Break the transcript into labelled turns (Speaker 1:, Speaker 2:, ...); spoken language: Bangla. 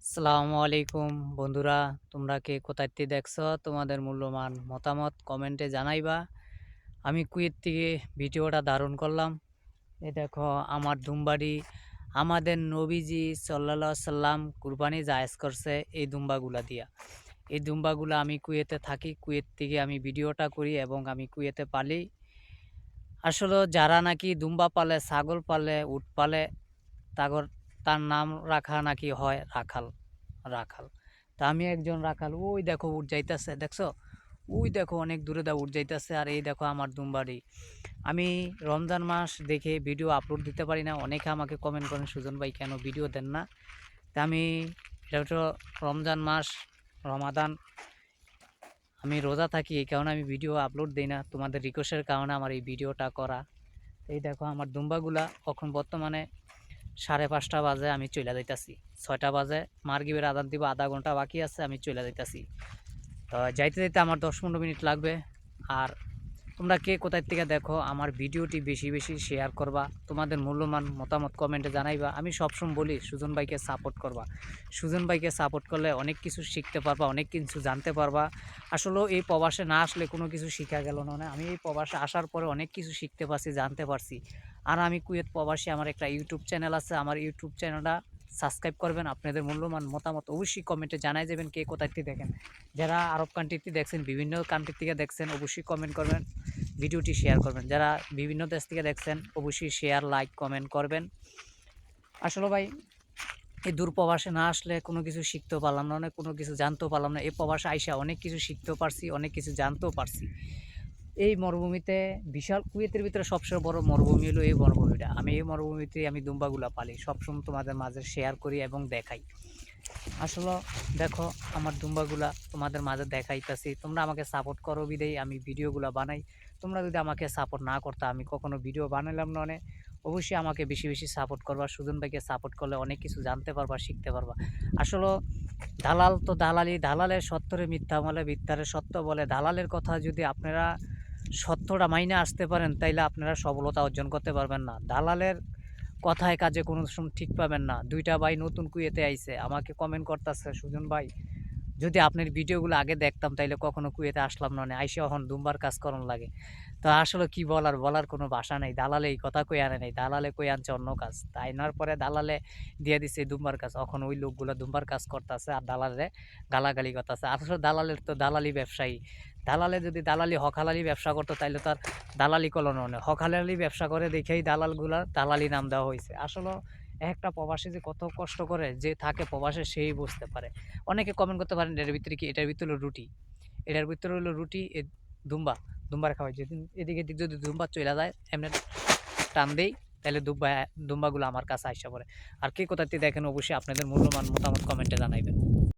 Speaker 1: আসসালামু আলাইকুম বন্ধুরা, তোমরা কে কোথায় দেখছো? তোমাদের মূল্যবান মতামত কমেন্টে জানাইবা। আমি কুয়েত থেকে ভিডিওটা ধারণ করলাম। এই দেখো আমার দুম্বাড়ি, আমাদের নবীজি সাল্লাল্লাহু আলাইহি সাল্লাম কুরবানি জায়েজ করছে এই দুম্বাগুলা দিয়া। এই দুম্বাগুলা আমি কুয়েতে থাকি, কুয়েত থেকে আমি ভিডিওটা করি এবং আমি কুয়েতে পালি। আসলে যারা নাকি দুম্বা পালে, ছাগল পালে, উট পালে, তাগর তার নাম রাখা নাকি হয় রাখাল। রাখাল তা আমি একজন রাখাল। ওই দেখো উঠ যাইতেছে, দেখছো? ওই দেখো অনেক দূরে উঠ যাইতেছে। আর এই দেখো আমার দুমবাড়ি। আমি রমজান মাস দেখে ভিডিও আপলোড দিতে পারি না। অনেকে আমাকে কমেন্ট করেন, সুজন ভাই কেন ভিডিও দেন না? তা আমি, এটা হচ্ছে রমজান মাস, রমাদান, আমি রোজা থাকি, এই কারণে আমি ভিডিও আপলোড দিই না। তোমাদের রিকোয়েস্টের কারণে আমার এই ভিডিওটা করা। এই দেখো আমার দুম্বাগুলা এখন বর্তমানে 5:30 বাজে, আমি চলে যাইতাছি। 6টা বাজে মাগরিবের আজান দিব, আধা ঘন্টা বাকি আছে, আমি চলে যাইতাছি। তো যাইতে যাইতে আমার 10-15 মিনিট লাগবে। আর তোমরা কে কোথায় থেকে দেখো, আমার ভিডিওটি বেশি বেশি শেয়ার করবা, তোমাদের মূল্যবান মতামত কমেন্টে জানাইবা। আমি সবসময় বলি সুজন ভাইকে সাপোর্ট করবা। সুজন ভাইকে সাপোর্ট করলে অনেক কিছু শিখতে পারবা, অনেক কিছু জানতে পারবা। আসলেও এই প্রবাসে না আসলে কোনো কিছু শিখা গেল না। আমি এই প্রবাসে আসার পরে অনেক কিছু শিখতে পারছি, জানতে পারছি। আর আমি কুয়েত প্রবাসী, আমার একটা ইউটিউব চ্যানেল আছে। আমার ইউটিউব চ্যানেলটা সাবস্ক্রাইব করবেন। আপনাদের মূল্যবান মতামত অবশ্যই কমেন্টে জানাই যাবেন কে কোথায় থেকে দেখেন। যারা আরব কান্ট্রিতে দেখছেন, বিভিন্ন কান্ট্রি থেকে দেখছেন, অবশ্যই কমেন্ট করবেন, ভিডিওটি শেয়ার করবেন। যারা বিভিন্ন দেশ থেকে দেখছেন অবশ্যই শেয়ার, লাইক, কমেন্ট করবেন। আসলে ভাই এই দূর প্রবাসে না আসলে কোনো কিছু শিখতেও পারলাম না, অনেক কোনো কিছু জানতেও পারলাম না। এই প্রবাসে আইসা অনেক কিছু শিখতেও পারছি, অনেক কিছু জানতেও পারছি। এই মরুভূমিতে, বিশাল কুয়েতের ভিতরে সবচেয়ে বড় মরুভূমি হলো এই মরুভূমিটা। আমি এই মরুভূমিতে আমি দুম্বাগুলা পালি, সবসময় তোমাদের মাঝে শেয়ার করি এবং দেখাই। আসলে দেখো আমার দুম্বাগুলা তোমাদের মাঝে দেখাইতেছি, তোমরা আমাকে সাপোর্ট করো বিদেই আমি ভিডিওগুলা বানাই। তোমরা যদি আমাকে সাপোর্ট না করতে আমি কখনো ভিডিও বানালাম না। অবশ্যই আমাকে বেশি বেশি সাপোর্ট করবা। সুজন ভাইকে সাপোর্ট করলে অনেক কিছু জানতে পারবা, শিখতে পারবা। আসলে দালাল তো দালালি, দালালের সত্যরে মিথ্যা বলে, মিথ্যারে সত্য বলে। দালালের কথা যদি আপনারা সত্যটা মাইনে আসতে পারেন, তাইলে আপনারা সফলতা অর্জন করতে পারবেন না। দালালের কথায় কাজে কোনো সময় ঠিক পাবেন না। 2টা ভাই নতুন কুয়েতে আইছে, আমাকে কমেন্ট করতেছে, সুজন ভাই যদি আপনার ভিডিওগুলো আগে দেখতাম তাইলে কখনো কুয়েতে আসলাম না, আইসে এখন দুম্বার কাজ করন লাগে। তো আসলে কি বলার, বলার কোনো ভাষা নেই। দালালে এই কথা কই আনে নাই, দালালে কই আনছে অন্য কাজ। তাই নেওয়ার পরে দালালে দিয়ে দিছে দুম্বার কাজ। এখন ওই লোকগুলো দুম্বার কাজ করতেছে আর দালালে গালাগালি করতেছে। আসলে দালালের তো দালালি ব্যবসায়ী। দালালে যদি দালালি হকালালি ব্যবসা করতো তাইলে তার দালালি কলনো নেই। হকালালি ব্যবসা করে দেখেই দালালগুলা দালালি নাম দেওয়া হয়েছে। আসলে একটা প্রবাসী যে কত কষ্ট করে, যে থাকে প্রবাসে সেই বুঝতে পারে। অনেকে কমেন্ট করতে পারেন এটার ভিতরে কি, এটার ভিতরে হলো রুটি, এটার ভিতরে হলো রুটি, দুম্বা, দুম্বার খাওয়াই। যেদিন এদিকে দিক যদি দুম্বা চলে যায় এমনি টান দেই, তাহলে দুম্বাগুলো আমার কাছে আইসা পড়ে। আর কে কোথাতে দেখেন অবশ্যই আপনাদের মূল্যবান মতামত কমেন্টে জানাইবেন।